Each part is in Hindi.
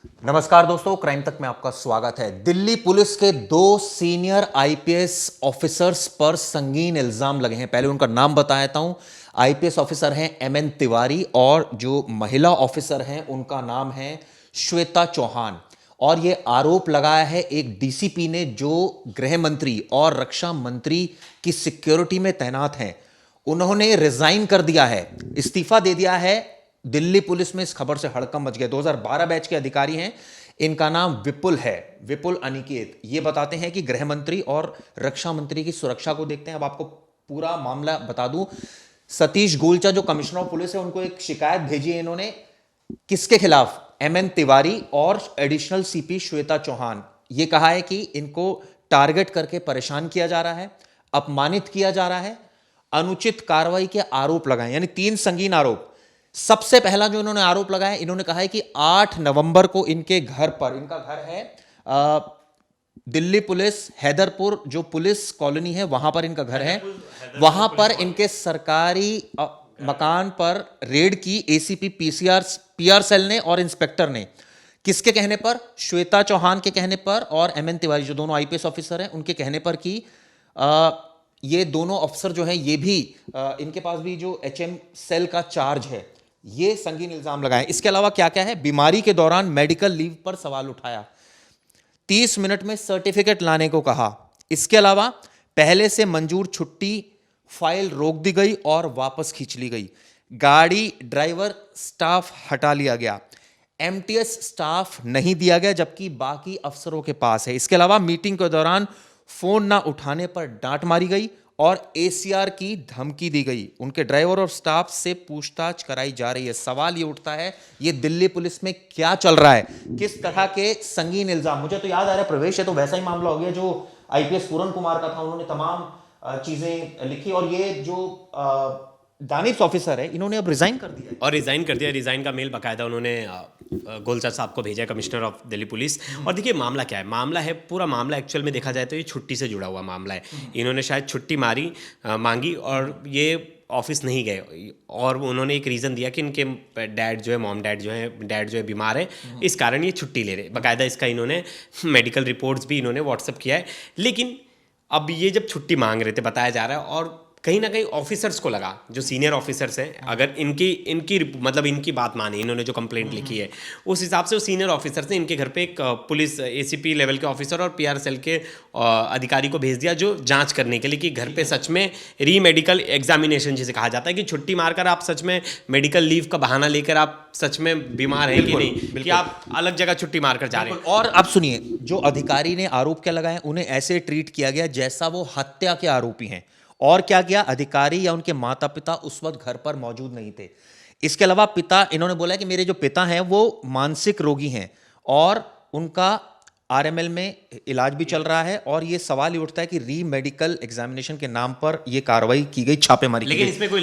नमस्कार दोस्तों, क्राइम तक में आपका स्वागत है। दिल्ली पुलिस के 2 सीनियर आईपीएस ऑफिसर्स पर संगीन इल्जाम लगे हैं। पहले उनका नाम बता देता हूं। आईपीएस ऑफिसर हैं एमएन तिवारी और जो महिला ऑफिसर हैं उनका नाम है श्वेता चौहान। और यह आरोप लगाया है एक डीसीपी ने जो गृह मंत्री और रक्षा मंत्री की सिक्योरिटी में तैनात हैं। उन्होंने रिजाइन कर दिया है, इस्तीफा दे दिया है। दिल्ली पुलिस में इस खबर से हड़कंप मच गया। 2012 बैच के अधिकारी हैं, इनका नाम विपुल है, विपुल अनिकेत। ये बताते हैं कि गृह मंत्री और रक्षा मंत्री की सुरक्षा को देखते हैं। अब आपको पूरा मामला बता दूं। सतीश गोलचा जो कमिश्नर ऑफ पुलिस है, उनको एक शिकायत भेजी है इन्होंने। किसके खिलाफ? एमएन तिवारी और एडिशनल सीपी श्वेता चौहान। ये कहा है कि इनको टारगेट करके परेशान किया जा रहा है, अपमानित किया जा रहा है, अनुचित कार्रवाई के आरोप लगाए, यानी 3 संगीन आरोप। सबसे पहला जो इन्होंने आरोप लगाया, इन्होंने कहा है कि 8 नवंबर को इनके घर पर, इनका घर है दिल्ली पुलिस हैदरपुर जो पुलिस कॉलोनी है वहां पर इनका घर है, वहां पर इनके सरकारी मकान पर रेड की एसीपी पीआर सेल ने और इंस्पेक्टर ने। किसके कहने पर? श्वेता चौहान के कहने पर और एमएन तिवारी जो दोनों आईपीएस ऑफिसर हैं उनके कहने पर कि ये दोनों अफसर जो हैं ये भी इनके पास भी जो एचएम सेल का चार्ज है। ये संगीन इल्जाम लगाए। इसके अलावा क्या क्या है? बीमारी के दौरान मेडिकल लीव पर सवाल उठाया, 30 मिनट में सर्टिफिकेट लाने को कहा। इसके अलावा पहले से मंजूर छुट्टी फाइल रोक दी गई और वापस खींच ली गई। गाड़ी ड्राइवर स्टाफ हटा लिया गया, एमटीएस स्टाफ नहीं दिया गया जबकि बाकी अफसरों के पास है। इसके अलावा मीटिंग के दौरान फोन ना उठाने पर डांट मारी गई और एसीआर की धमकी दी गई। उनके ड्राइवर और स्टाफ से पूछताछ कराई जा रही है। सवाल ये उठता है, ये दिल्ली पुलिस में क्या चल रहा है? किस तरह के संगीन इल्जाम? मुझे तो याद आ रहा है, प्रवेश है तो वैसा ही मामला हो गया जो आईपीएस पूरन कुमार का था। उन्होंने तमाम चीजें लिखी और ये जो दानिश ऑफिसर है इन्होंने अब रिजाइन कर दिया और रिज़ाइन कर दिया। रिज़ाइन का मेल बाकायदा उन्होंने गोलचा साहब को भेजा, कमिश्नर ऑफ दिल्ली पुलिस। और देखिए मामला क्या है, मामला है, पूरा मामला एक्चुअल में देखा जाए तो ये छुट्टी से जुड़ा हुआ मामला है। इन्होंने शायद छुट्टी मांगी और ये ऑफिस नहीं गए और उन्होंने एक रीज़न दिया कि इनके डैड जो है, डैड जो है बीमार है, इस कारण ये छुट्टी ले रहे। बाकायदा इसका इन्होंने मेडिकल रिपोर्ट्स भी इन्होंने व्हाट्सअप किया है। लेकिन अब ये जब छुट्टी मांग रहे थे, बताया जा रहा है, और कहीं ना कहीं ऑफिसर्स को लगा, जो सीनियर ऑफिसर्स हैं, अगर इनकी बात माने, इन्होंने जो कंप्लेंट लिखी है उस हिसाब से वो सीनियर ऑफिसर्स ने इनके घर पे एक पुलिस एसीपी लेवल के ऑफिसर और पीआर सेल के अधिकारी को भेज दिया जो जांच करने के लिए कि घर पे सच में री मेडिकल एग्जामिनेशन जिसे कहा जाता है, कि छुट्टी मारकर आप सच में मेडिकल लीव का बहाना लेकर आप सच में बीमार हैं कि नहीं, कि आप अलग जगह छुट्टी मारकर जा रहे हैं। और अब सुनिए, जो अधिकारी ने आरोप क्या लगाए, उन्हें ऐसे ट्रीट किया गया जैसा वो हत्या के आरोपी हैं। और क्या किया? अधिकारी या उनके माता पिता उस वक्त घर पर मौजूद नहीं थे। इसके अलावा पिता, इन्होंने बोला कि मेरे जो पिता हैं वो मानसिक रोगी हैं और उनका आरएमएल में इलाज भी चल रहा है। और ये सवाल ही उठता है कि री मेडिकल एग्जामिनेशन के नाम पर ये कार्रवाई की गई, छापेमारी की गई। लेकिन इसमें कोई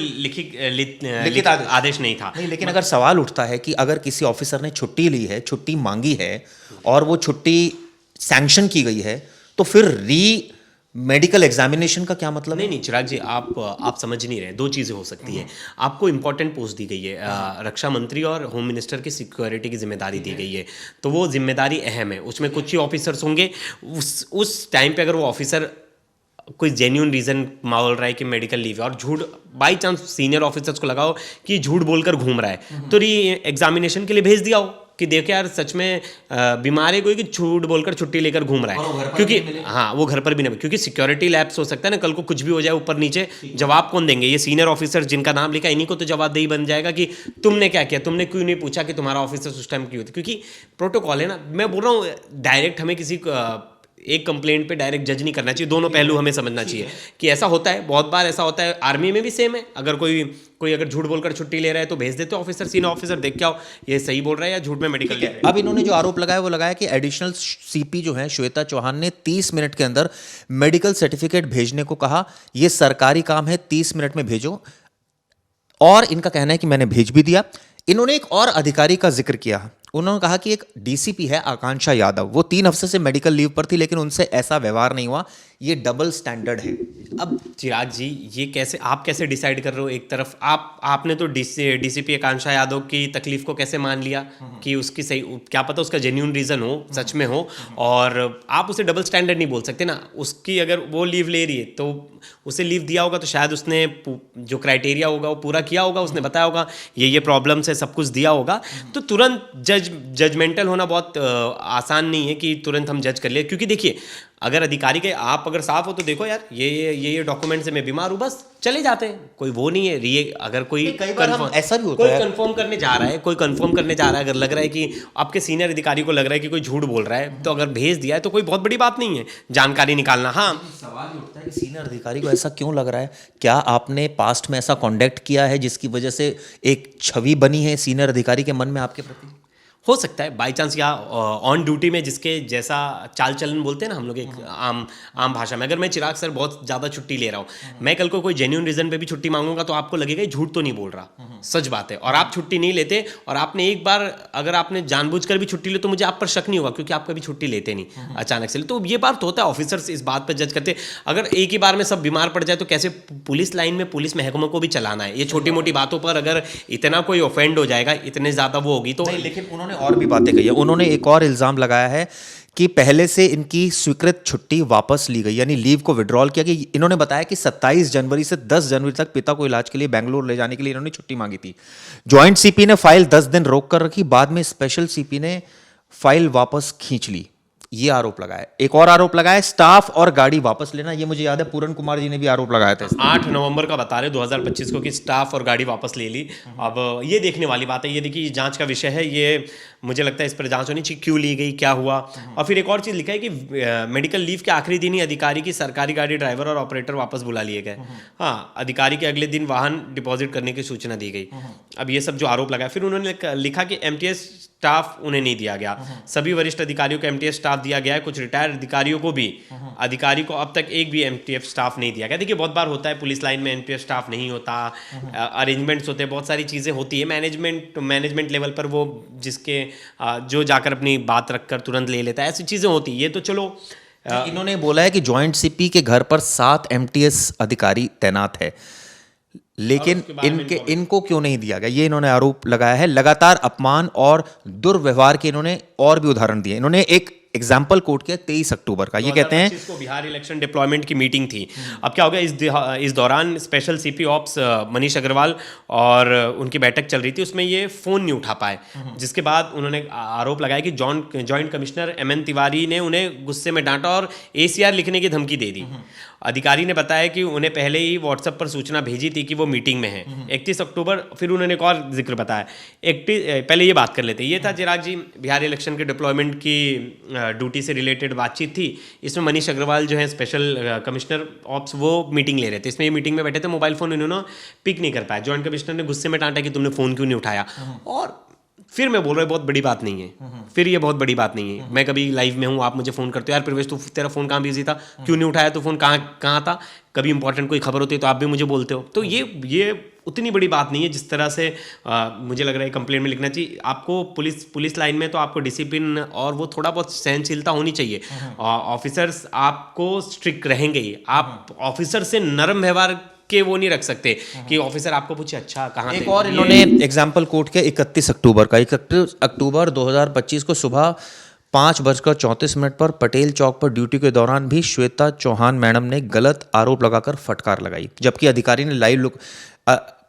लिखित आदेश नहीं था। नहीं, लेकिन अगर सवाल उठता है कि अगर किसी ऑफिसर ने छुट्टी ली है, छुट्टी मांगी है और वो छुट्टी सैंक्शन की गई है, तो फिर री मेडिकल एग्जामिनेशन का क्या मतलब? नहीं चिराग जी, आप समझ नहीं रहे। 2 चीज़ें हो सकती है। आपको इंपॉर्टेंट पोस्ट दी गई है, रक्षा मंत्री और होम मिनिस्टर की सिक्योरिटी की जिम्मेदारी दी गई है, तो वो जिम्मेदारी अहम है। उसमें कुछ ही ऑफिसर्स होंगे। उस टाइम पे अगर वो ऑफिसर कोई जेन्यून रीज़न बोल रहा है कि मेडिकल लीव है और झूठ बाई चांस सीनियर ऑफिसर्स को लगाओ कि झूठ बोलकर घूम रहा है, तो री एग्जामिनेशन के लिए भेज दिया हो कि देखो यार सच में बीमार है कोई, कि झूठ बोलकर छुट्टी लेकर घूम रहा है, क्योंकि हाँ वो घर पर भी नहीं, क्योंकि सिक्योरिटी लैप्स हो सकता है ना, कल को कुछ भी हो जाए ऊपर नीचे, जवाब कौन देंगे? ये सीनियर ऑफिसर जिनका नाम लिखा, इन्हीं को तो जवाबदेही बन जाएगा कि तुमने क्या किया, तुमने क्यों नहीं पूछा कि तुम्हारा ऑफिसर उस टाइम क्यों होती, क्योंकि प्रोटोकॉल है ना। मैं बोल रहा हूँ डायरेक्ट हमें किसी एक कंप्लेंट पे डायरेक्ट जज नहीं करना चाहिए। दोनों पहलू हमें समझना चाहिए कि ऐसा होता है, बहुत बार ऐसा होता है। आर्मी में भी सेम है, अगर कोई अगर झूठ बोलकर छुट्टी ले रहा है तो भेज देते ऑफिसर, सीनियर ऑफिसर देख के आओ ये सही बोल रहा है या झूठ में मेडिकल ले रहा है। अब इन्होंने जो आरोप लगाया वो लगाया कि एडिशनल सीपी जो है श्वेता चौहान ने 30 मिनट के अंदर मेडिकल सर्टिफिकेट भेजने को कहा। यह सरकारी काम है, 30 मिनट में भेजो। और इनका कहना है कि मैंने भेज भी दिया। इन्होंने एक और अधिकारी का जिक्र किया, उन्होंने कहा कि एक डीसीपी है आकांक्षा यादव, वो 3 हफ्ते से मेडिकल लीव पर थी, लेकिन उनसे ऐसा व्यवहार नहीं हुआ, ये डबल स्टैंडर्ड है। अब चिराग जी, ये कैसे आप कैसे डिसाइड कर रहे हो? एक तरफ आपने तो डीसीपी आकांक्षा यादव की तकलीफ को कैसे मान लिया कि उसकी सही, क्या पता उसका जेन्युइन रीज़न हो, सच में हो, और आप उसे डबल स्टैंडर्ड नहीं बोल सकते ना। उसकी अगर वो लीव ले रही है तो उसे लीव दिया होगा तो शायद उसने जो क्राइटेरिया होगा वो पूरा किया होगा, उसने बताया होगा ये प्रॉब्लम्स है, सब कुछ दिया होगा। तो तुरंत जजमेंटल होना बहुत आसान नहीं है कि तुरंत हम जज कर ले, क्योंकि देखिए अगर अधिकारी के आप अगर साफ हो तो देखो यार ये डॉक्यूमेंट से मैं बीमार हूँ, बस चले जाते हैं। कोई वो नहीं है अगर कोई कई बार हम ऐसा भी होता कोई है, कंफर्म करने जा रहा है, कोई कंफर्म करने जा रहा है, अगर लग रहा है कि आपके सीनियर अधिकारी को लग रहा है कि कोई झूठ बोल रहा है, तो अगर भेज दिया है तो कोई बहुत बड़ी बात नहीं है जानकारी निकालना। हाँ, सवाल ये उठता है कि सीनियर अधिकारी को ऐसा क्यों लग रहा है? क्या आपने पास्ट में ऐसा कॉन्डक्ट किया है जिसकी वजह से एक छवि बनी है सीनियर अधिकारी के मन में आपके प्रति? हो सकता है बाई चांस, या ऑन ड्यूटी में जिसके जैसा चाल चलन बोलते हैं ना हम लोग एक आम भाषा में, अगर मैं चिराग सर बहुत ज़्यादा छुट्टी ले रहा हूँ, मैं कल को कोई जेन्युइन रीज़न पे भी छुट्टी मांगूंगा तो आपको लगेगा ये झूठ तो नहीं बोल रहा, सच बात है। और आप छुट्टी नहीं लेते, और आपने एक बार अगर आपने जानबूझकर भी छुट्टी ली तो मुझे आप पर शक नहीं होगा, क्योंकि आप कभी छुट्टी लेते नहीं अचानक से। तो ये बात होता है, ऑफिसर्स इस बात पर जज करते। अगर एक ही बार में सब बीमार पड़ जाए तो कैसे पुलिस लाइन में पुलिस महकमों को भी चलाना है? ये छोटी मोटी बातों पर अगर इतना कोई ऑफेंड हो जाएगा, इतने ज़्यादा वो होगी तो। लेकिन उन्होंने और भी बातें कही है। उन्होंने एक और इल्जाम लगाया है कि पहले से इनकी स्वीकृत छुट्टी वापस ली गई, यानी लीव को विड्रॉल किया कि इन्होंने बताया कि 27 जनवरी से 10 जनवरी तक पिता को इलाज के लिए बेंगलुरु ले जाने के लिए इन्होंने छुट्टी मांगी थी। जॉइंट सीपी ने फाइल 10 दिन रोक कर रखी, बाद में स्पेशल सीपी ने फाइल वापस खींच ली, ये आरोप लगाया। एक और आरोप लगाया स्टाफ और गाड़ी वापस लेना, ये मुझे याद है पूरन कुमार जी ने भी आरोप लगाया था। 8 नवंबर का बता रहे 2025 को कि स्टाफ और गाड़ी वापस ले ली। अब ये देखने वाली बात है, ये देखिए ये जांच का विषय है, ये मुझे लगता है इस पर जांच होनी चाहिए, क्यों ली गई, क्या हुआ। और फिर एक और चीज़ लिखा है कि मेडिकल लीव के आखिरी दिन ही अधिकारी की सरकारी गाड़ी ड्राइवर और ऑपरेटर वापस बुला लिए गए। हाँ, अधिकारी के अगले दिन वाहन डिपॉजिट करने की सूचना दी गई। अब ये सब जो आरोप लगाया, फिर उन्होंने लिखा कि एमटीएस स्टाफ उन्हें नहीं दिया गया, सभी वरिष्ठ अधिकारियों को एमटीएफ स्टाफ दिया गया है, कुछ रिटायर्ड अधिकारियों को भी, अधिकारी को अब तक एक भी एमटीएफ स्टाफ नहीं दिया गया। देखिए बहुत बार होता है पुलिस लाइन में एमटीएफ स्टाफ नहीं होता, अरेंजमेंट्स होते हैं, बहुत सारी चीज़ें होती है मैनेजमेंट लेवल पर, वो जिसके जो जाकर अपनी बात रखकर तुरंत ले लेता है, ऐसी चीज़ें होती है। ये तो चलो इन्होंने बोला है कि जॉइंट सीपी के घर पर 7 एमटीएस अधिकारी तैनात है, लेकिन इनको क्यों नहीं दिया गया, ये इन्होंने आरोप लगाया है। लगातार अपमान और दुर्व्यवहार के इन्होंने और भी उदाहरण दिए। इन्होंने एक एग्जाम्पल कोट किया 23 अक्टूबर का, ये कहते हैं इसको बिहार इलेक्शन डिप्लॉयमेंट की मीटिंग थी। अब क्या हो गया, इस दौरान special CP ops Manish Agarwal और उनकी बैठक चल रही थी, उसमें ये फ़ोन नहीं उठा पाए, जिसके बाद उन्होंने आरोप लगाया कि जॉइंट कमिश्नर MN तिवारी ने उन्हें गुस्से में डांटा और ACR लिखने की धमकी दे दी। अधिकारी ने बताया कि उन्हें पहले ही व्हाट्सएप पर सूचना भेजी थी कि वो मीटिंग में है। 31 अक्टूबर फिर उन्होंने एक और जिक्र बताया, पहले ये बात कर लेते, ये था चिराग जी, बिहार इलेक्शन के डिप्लॉयमेंट की ड्यूटी से रिलेटेड बातचीत थी। इसमें मनीष अग्रवाल जो है स्पेशल कमिश्नर ऑप्स, वो मीटिंग ले रहे थे। इसमें ये मीटिंग में बैठे थे, मोबाइल फ़ोन इन्होंने पिक नहीं कर पाया। जॉइंट कमिश्नर ने गुस्से में डांटा कि तुमने फ़ोन क्यों नहीं उठाया। और फिर मैं बोल रहा हूँ बहुत बड़ी बात नहीं है, फिर ये बहुत बड़ी बात नहीं है। मैं कभी लाइव में हूँ, आप मुझे फ़ोन करते हो, यार प्रवेश तू तेरा फ़ोन कहाँ बिजी था, क्यों नहीं उठाया, तो फ़ोन कहाँ था। कभी इंपॉर्टेंट कोई खबर होती है तो आप भी मुझे बोलते हो। तो ये उतनी बड़ी बात नहीं है जिस तरह से मुझे लग रहा है कंप्लेंट में लिखना चाहिए। आपको पुलिस लाइन में तो आपको डिसिप्लिन और वो थोड़ा बहुत सहनशीलता होनी चाहिए। ऑफिसर्स आपको स्ट्रिक्ट रहेंगे ही, आप ऑफिसर से नरम व्यवहार के वो नहीं रख सकते कि ऑफिसर आपको पूछे अच्छा कहाँ थे। एक और इन्होंने एग्जाम्पल कोट किया 31 अक्टूबर का। 31 अक्टूबर 2025 को सुबह 5:34 पर पटेल चौक पर ड्यूटी के दौरान भी श्वेता चौहान मैडम ने गलत आरोप लगाकर फटकार लगाई, जबकि अधिकारी ने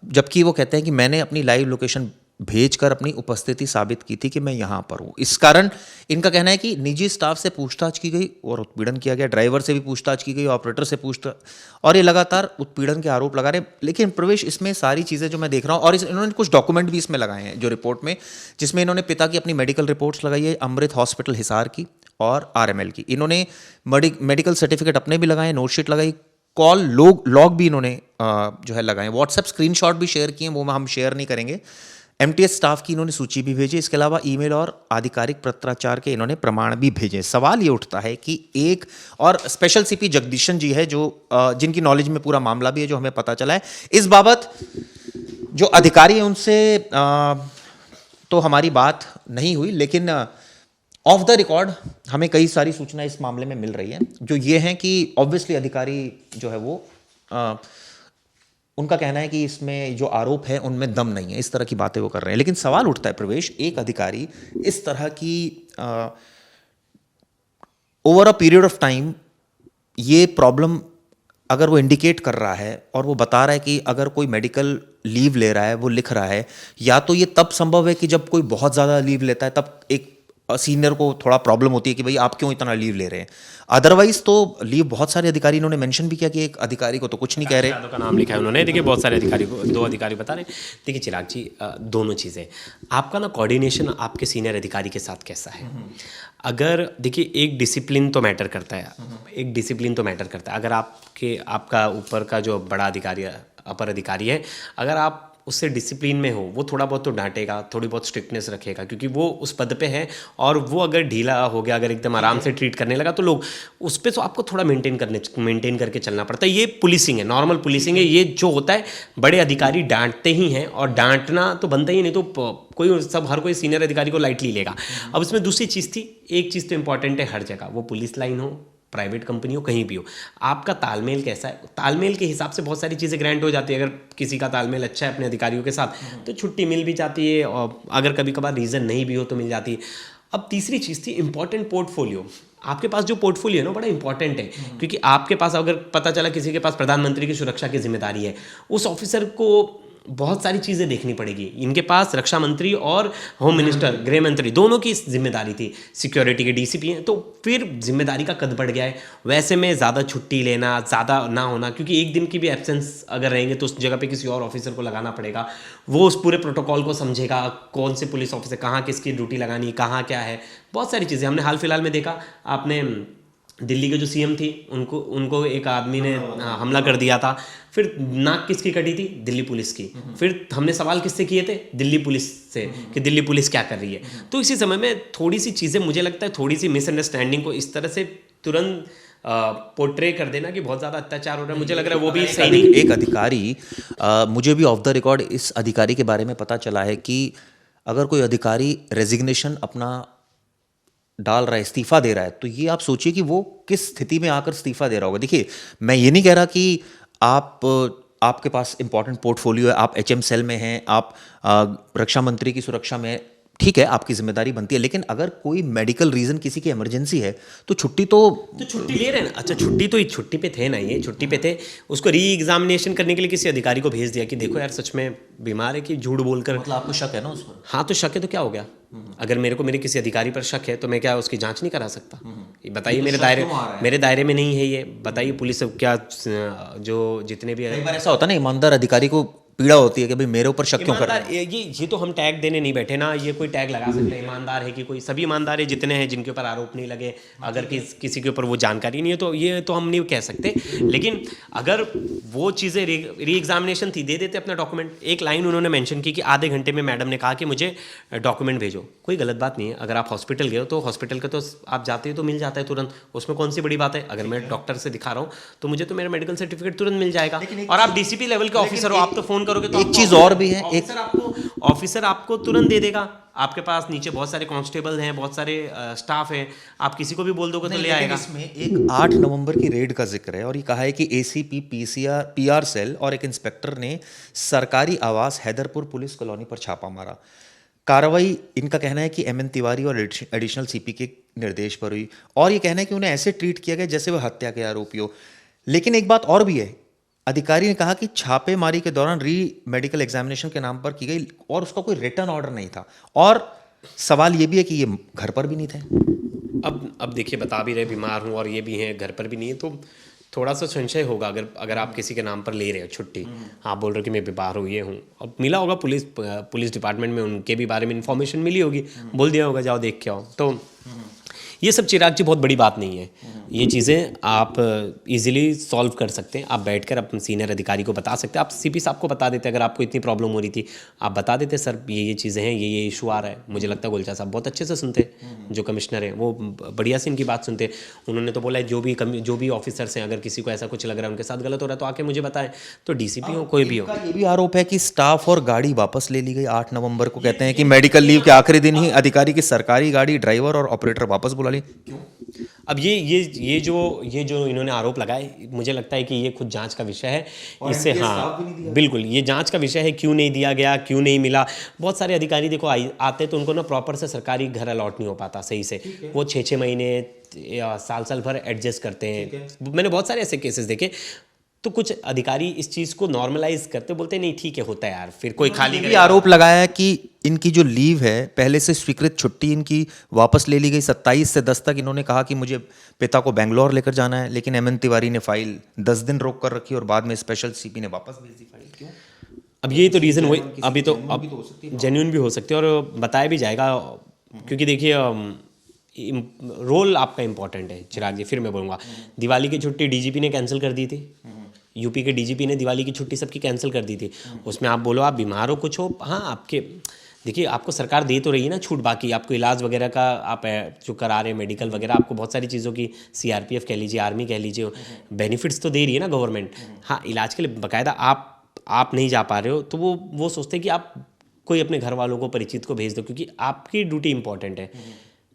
जबकि वो कहते हैं कि मैंने अपनी लाइव लोकेशन भेजकर अपनी उपस्थिति साबित की थी कि मैं यहाँ पर हूँ। इस कारण इनका कहना है कि निजी स्टाफ से पूछताछ की गई और उत्पीड़न किया गया, ड्राइवर से भी पूछताछ की गई, ऑपरेटर से पूछताछ, और ये लगातार उत्पीड़न के आरोप लगा रहे। लेकिन प्रवेश इसमें सारी चीज़ें जो मैं देख रहा हूँ, और इन्होंने कुछ डॉक्यूमेंट भी इसमें लगाए हैं जो रिपोर्ट में, जिसमें इन्होंने पिता की अपनी मेडिकल रिपोर्ट्स लगाई है, अमृत हॉस्पिटल हिसार की और RML की। इन्होंने मेडिकल सर्टिफिकेट अपने भी लगाए, नोटशीट लगाई, कॉल लॉग भी इन्होंने जो है लगाए, व्हाट्सएप स्क्रीनशॉट भी शेयर किए, वो हम शेयर नहीं करेंगे। MTS स्टाफ की इन्होंने सूची भी भेजी, इसके अलावा ईमेल और आधिकारिक पत्राचार के इन्होंने प्रमाण भी भेजे। सवाल ये उठता है कि एक और स्पेशल CP जगदीशन जी है जो जिनकी नॉलेज में पूरा मामला भी है, जो हमें पता चला है। इस बाबत जो अधिकारी है उनसे तो हमारी बात नहीं हुई, लेकिन ऑफ द रिकॉर्ड हमें कई सारी सूचनाएं इस मामले में मिल रही हैं, जो ये हैं कि ऑब्वियसली अधिकारी जो है वो उनका कहना है कि इसमें जो आरोप है उनमें दम नहीं है, इस तरह की बातें वो कर रहे हैं। लेकिन सवाल उठता है प्रवेश, एक अधिकारी इस तरह की over a period of time ये प्रॉब्लम अगर वो इंडिकेट कर रहा है और वो बता रहा है कि अगर कोई मेडिकल लीव ले रहा है, वो लिख रहा है, या तो ये तब संभव है कि जब कोई बहुत ज़्यादा लीव लेता है, तब एक सीनियर को थोड़ा प्रॉब्लम होती है कि भाई आप क्यों इतना लीव ले रहे हैं। अदरवाइज तो लीव बहुत सारे अधिकारी, इन्होंने मेंशन भी किया कि एक अधिकारी को तो कुछ नहीं कह रहे। यादव का नाम लिखा है उन्होंने, देखिए बहुत सारे अधिकारी को, 2 अधिकारी बता रहे। देखिए चिराग जी, दोनों चीज़ें, आपका ना कोऑर्डिनेशन आपके सीनियर अधिकारी के साथ कैसा है। अगर देखिए एक डिसिप्लिन तो मैटर करता है, एक डिसिप्लिन तो मैटर करता है। अगर आपका ऊपर का जो बड़ा अधिकारी है, अपर अधिकारी है, अगर आप उससे डिसिप्लिन में हो, वो थोड़ा बहुत तो डांटेगा, थोड़ी बहुत स्ट्रिक्टनेस रखेगा, क्योंकि वो उस पद पे है। और वो अगर ढीला हो गया, अगर एकदम आराम से ट्रीट करने लगा, तो लोग उस पर तो आपको थोड़ा मेंटेन करके चलना पड़ता है। ये पुलिसिंग है, नॉर्मल पुलिसिंग है। ये जो होता है, बड़े अधिकारी डांटते ही हैं, और डांटना तो बनता ही, नहीं तो हर कोई सीनियर अधिकारी को लाइटली लेगा। अब इसमें दूसरी चीज़ थी, एक चीज़ तो इंपॉर्टेंट है हर जगह, वो पुलिस लाइन हो, प्राइवेट कंपनी हो, कहीं भी हो, आपका तालमेल कैसा है। तालमेल के हिसाब से बहुत सारी चीज़ें ग्रांट हो जाती है। अगर किसी का तालमेल अच्छा है अपने अधिकारियों के साथ, तो छुट्टी मिल भी जाती है, और अगर कभी कभार रीज़न नहीं भी हो तो मिल जाती है। अब तीसरी चीज़ थी इंपॉर्टेंट पोर्टफोलियो। आपके पास जो पोर्टफोलियो है ना, बड़ा इंपॉर्टेंट है, क्योंकि आपके पास अगर पता चला किसी के पास प्रधानमंत्री की सुरक्षा की जिम्मेदारी है, उस ऑफिसर को बहुत सारी चीज़ें देखनी पड़ेगी। इनके पास रक्षा मंत्री और होम मिनिस्टर, गृह मंत्री, दोनों की जिम्मेदारी थी, सिक्योरिटी के डीसीपी हैं, तो फिर जिम्मेदारी का कद बढ़ गया है। वैसे में ज़्यादा छुट्टी लेना, ज़्यादा ना होना, क्योंकि एक दिन की भी एब्सेंस अगर रहेंगे तो उस जगह पे किसी और ऑफिसर को लगाना पड़ेगा। वो उस पूरे प्रोटोकॉल को समझेगा, कौन से पुलिस ऑफिसर कहाँ किसकी ड्यूटी लगानी, कहाँ क्या है, बहुत सारी चीज़ें। हमने हाल फिलहाल में देखा, आपने दिल्ली के जो सीएम थी, उनको एक आदमी ने हमला कर दिया था। फिर नाक किसकी कटी थी? दिल्ली पुलिस की। फिर हमने सवाल किससे किए थे? दिल्ली पुलिस से, कि दिल्ली पुलिस क्या कर रही है। तो इसी समय में थोड़ी सी चीज़ें, मुझे लगता है थोड़ी सी मिसअंडरस्टैंडिंग को इस तरह से तुरंत पोर्ट्रे कर देना कि बहुत ज़्यादा अत्याचार हो रहा है, मुझे लग रहा है वो भी सही नहीं। एक अधिकारी, मुझे भी ऑफ द रिकॉर्ड इस अधिकारी के बारे में पता चला है कि अगर कोई अधिकारी रेजिग्नेशन अपना डाल रहा है, इस्तीफा दे रहा है, तो ये आप सोचिए कि वो किस स्थिति में आकर इस्तीफा दे रहा होगा। देखिए, मैं ये नहीं कह रहा कि आपके पास इंपॉर्टेंट पोर्टफोलियो है, आप एचएम सेल में हैं, आप रक्षा मंत्री की सुरक्षा में, ठीक है, आपकी जिम्मेदारी बनती है, लेकिन अगर कोई मेडिकल रीजन, किसी की इमरजेंसी है, तो छुट्टी ले रहे हैं। अच्छा, छुट्टी पे थे ना, ये छुट्टी पे थे, उसको री एग्जामिनेशन करने के लिए किसी अधिकारी को भेज दिया कि देखो यार सच में बीमार है, कि झूठ बोलकर। मतलब आपको शक है ना उस पर? हाँ, तो शक है तो क्या हो गया? अगर मेरे किसी अधिकारी पर शक है, तो मैं क्या उसकी जांच नहीं करा सकता? बताइए, मेरे दायरे में नहीं है ये, बताइए पुलिस क्या, जो जितने भी कई बार ऐसा होता है ना, ईमानदार अधिकारी को पीड़ा होती है कि भाई मेरे ऊपर शक क्यों कर रहा है। ये तो हम टैग देने नहीं बैठे ना, ये कोई टैग लगा सकते हैं ईमानदार है कि कोई, सभी ईमानदार है जितने हैं जिनके ऊपर आरोप नहीं लगे, अगर किसी के ऊपर वो जानकारी नहीं है, तो ये तो हम नहीं कह सकते। लेकिन अगर वो चीज़ें री एग्जामिनेशन थी, दे देते अपना डॉक्यूमेंट। एक लाइन उन्होंने मेंशन की कि आधे घंटे में मैडम ने कहा कि मुझे डॉक्यूमेंट भेजो। कोई गलत बात नहीं है, अगर आप हॉस्पिटल गए हो तो हॉस्पिटल का तो आप जाते हो तो मिल जाता है तुरंत, उसमें कौन सी बड़ी बात है। अगर मैं डॉक्टर से दिखा रहा हूँ तो मुझे तो मेरा मेडिकल सर्टिफिकेट तुरंत मिल जाएगा। और आप डीसीपी लेवल के ऑफिसर हो, आप तो फोन करोगे तो एक चीज़ और भी है, ऑफिसर आपको तुरंत दे देगा। आपके पास नीचे बहुत सारे कांस्टेबल हैं, बहुत सारे स्टाफ हैं, आप किसी को भी बोल दोगे तो ले आएगा। इसमें एक 8 नवंबर की रेड का जिक्र है, और ये कहा है कि एसीपी पीआर सेल और एक इंस्पेक्टर ने सरकारी आवास हैदरपुर पुलिस कॉलोनी पर छापा मारा। कार्रवाई, इनका कहना है कि एमएन तिवारी और एडिशनल सीपी के निर्देश पर हुई, और ये कहना है कि उन्हें ऐसे ट्रीट किया गया जैसे वह हत्या के आरोपी हो। लेकिन एक बात और भी है, अधिकारी ने कहा कि छापेमारी के दौरान री मेडिकल एग्जामिनेशन के नाम पर की गई, और उसका कोई रिटर्न ऑर्डर नहीं था। और सवाल ये भी है कि ये घर पर भी नहीं थे। अब देखिए, बता भी रहे बीमार हूँ और ये भी हैं, घर पर भी नहीं है, तो थोड़ा सा संशय होगा अगर आप किसी के नाम पर ले रहे हो छुट्टी। हाँ, बोल रहे हो कि मैं बीमार हूँ, ये हूँ। अब मिला होगा पुलिस डिपार्टमेंट में, उनके भी बारे में इन्फॉर्मेशन मिली होगी, बोल दिया होगा जाओ देख के आओ। तो ये सब चिराग जी बहुत बड़ी बात नहीं है। ये चीज़ें आप इजीली सॉल्व कर सकते हैं। आप बैठकर अपने सीनियर अधिकारी को बता सकते हैं। आप सीपी साहब को बता देते अगर आपको इतनी प्रॉब्लम हो रही थी, आप बता देते सर ये चीज़ें हैं, ये इशू आ रहा है। मुझे लगता है गोलचा साहब बहुत अच्छे से सुनते, जो कमिश्नर हैं वो बढ़िया से इनकी बात सुनते। उन्होंने तो बोला है जो भी ऑफिसर्स हैं अगर किसी को ऐसा कुछ लग रहा है उनके साथ गलत हो रहा है तो आके मुझे बताएं। तो डीसीपी हो कोई भी हो। इनका ये भी आरोप है कि स्टाफ और गाड़ी वापस ले ली गई 8 नवंबर को। कहते हैं कि मेडिकल लीव के आखिरी दिन ही अधिकारी की सरकारी गाड़ी, ड्राइवर और ऑपरेटर वापस बुला ली। क्यों? अब ये जो इन्होंने आरोप लगाए, मुझे लगता है कि ये खुद जांच का विषय है। इससे हाँ बिल्कुल ये जांच का विषय है, क्यों नहीं दिया गया, क्यों नहीं मिला। बहुत सारे अधिकारी देखो आते तो उनको ना प्रॉपर से सरकारी घर अलॉट नहीं हो पाता सही से, वो 6-6 महीने या साल भर एडजस्ट करते हैं। मैंने बहुत सारे ऐसे केसेस देखे। तो कुछ अधिकारी इस चीज़ को नॉर्मलाइज करते, बोलते नहीं ठीक है होता है यार, फिर कोई खाली भी आरोप लगाया है कि इनकी जो लीव है, पहले से स्वीकृत छुट्टी इनकी वापस ले ली गई। 27 से 10 तक इन्होंने कहा कि मुझे पिता को बेंगलोर लेकर जाना है, लेकिन एमएन तिवारी ने फाइल 10 दिन रोक कर रखी और बाद में स्पेशल सीपी ने वापस भेज दी फाइल। क्यों? अब ये तो रीज़न वही, अभी तो अब जेन्युइन भी हो सकती है और बताया भी जाएगा, क्योंकि देखिए रोल आपका इंपॉर्टेंट है चिराग जी। फिर मैं बोलूँगा दिवाली की छुट्टी डीजीपी ने कैंसिल कर दी थी, यूपी के डीजीपी ने दिवाली की छुट्टी सबकी कैंसिल कर दी थी। उसमें आप बोलो आप बीमार हो कुछ हो, हाँ आपके देखिए आपको सरकार दे तो रही है ना छूट, बाकी आपको इलाज वगैरह का आप जो करा रहे हैं मेडिकल वगैरह, आपको बहुत सारी चीज़ों की सीआरपीएफ कह लीजिए, आर्मी कह लीजिए, बेनिफिट्स तो दे रही है ना गवर्नमेंट। हाँ इलाज के लिए बाकायदा आप नहीं जा पा रहे हो तो वो सोचते हैं कि आप कोई अपने घर वालों को, परिचित को भेज दो, क्योंकि आपकी ड्यूटी इंपॉर्टेंट है।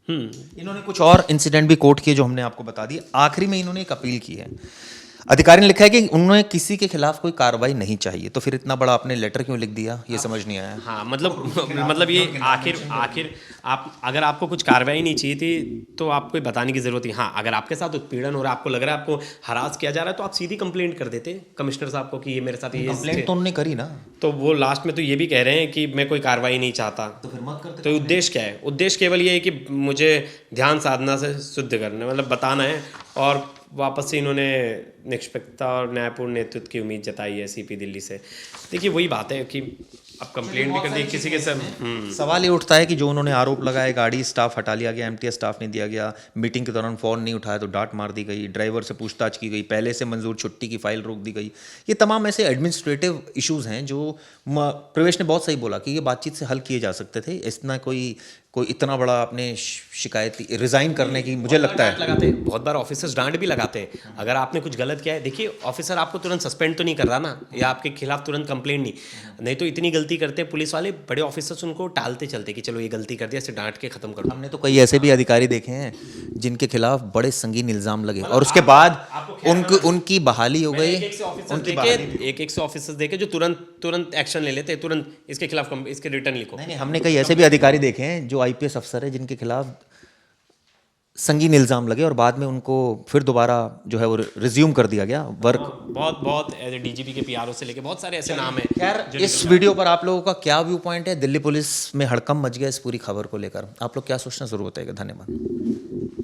इन्होंने कुछ और इंसिडेंट भी कोट किए जो हमने आपको बता दिए। आखिरी में इन्होंने एक अपील की है। अधिकारी ने लिखा है कि उन्होंने किसी के खिलाफ कोई कार्रवाई नहीं चाहिए। तो फिर इतना बड़ा आपने लेटर क्यों लिख दिया, ये समझ नहीं आया। हाँ मतलब ये आखिर आप अगर आपको कुछ कार्रवाई नहीं चाहिए थी तो आपको बताने की जरूरत थी। हाँ अगर आपके साथ उत्पीड़न हो रहा है, आपको लग रहा है आपको हरास किया जा रहा है, तो आप सीधी कंप्लेंट कर देते कमिश्नर साहब को कि ये मेरे साथ ये कंप्लेंट तो उन्होंने करी ना। तो वो लास्ट में तो ये भी कह रहे हैं कि मैं कोई कार्रवाई नहीं चाहता। तो फिर मत करते। तो उद्देश्य क्या है? उद्देश्य केवल ये है कि मुझे ध्यान साधना से शुद्ध करना, मतलब बताना है। और वापस से इन्होंने निष्पक्षता और न्यायपूर्ण नेतृत्व की उम्मीद जताई है सीपी दिल्ली से। देखिए वही बात है कि अब कंप्लेंट भी कर दी किसी के सब। सवाल ये उठता है कि जो उन्होंने आरोप लगाए, गाड़ी स्टाफ हटा लिया गया, एमटीएस स्टाफ नहीं दिया गया, मीटिंग के दौरान फ़ोन नहीं उठाया तो डांट मार दी गई, ड्राइवर से पूछताछ की गई, पहले से मंजूर छुट्टी की फाइल रोक दी गई। ये तमाम ऐसे एडमिनिस्ट्रेटिव इश्यूज़ हैं जो प्रवेश ने बहुत सही बोला कि ये बातचीत से हल किए जा सकते थे। इतना कोई इतना बड़ा आपने शिकायत रिजाइन करने की, मुझे लगता है लगाते हैं बहुत बार ऑफिसर्स डांट भी लगाते हैं अगर आपने कुछ गलत किया है। देखिए ऑफिसर आपको तुरंत सस्पेंड तो नहीं कर रहा ना, या आपके खिलाफ तुरंत कंप्लेंट नहीं तो इतनी गलती करते हैं पुलिस वाले, बड़े ऑफिसर्स उनको टालते चलते कि चलो ये गलती कर दिया, इसे डांट के खत्म कर दो। हमने तो कई ऐसे भी अधिकारी देखे हैं जिनके खिलाफ बड़े संगीन इल्जाम लगे और उसके बाद उनकी बहाली हो गई। एक से ऑफिसर्स देखे जो तुरंत एक्शन ले लेते, तुरंत इसके खिलाफ इसके रिटर्न लिखो। नहीं, हमने कई ऐसे भी अधिकारी देखे हैं जो आईपीएस अफसर है जिनके खिलाफ संगीन इल्जाम लगे और बाद में उनको फिर दोबारा जो है वो रिज्यूम कर दिया गया वर्क। बहुत एज ए डीजीपी के पीआरओ से लेके बहुत सारे ऐसे नाम हैं। खैर इस वीडियो पर आप लोगों का क्या व्यू पॉइंट है? दिल्ली पुलिस में हड़कंप मच गया इस पूरी खबर को लेकर, आप लोग क्या सोचना जरूर बताइएगा। धन्यवाद।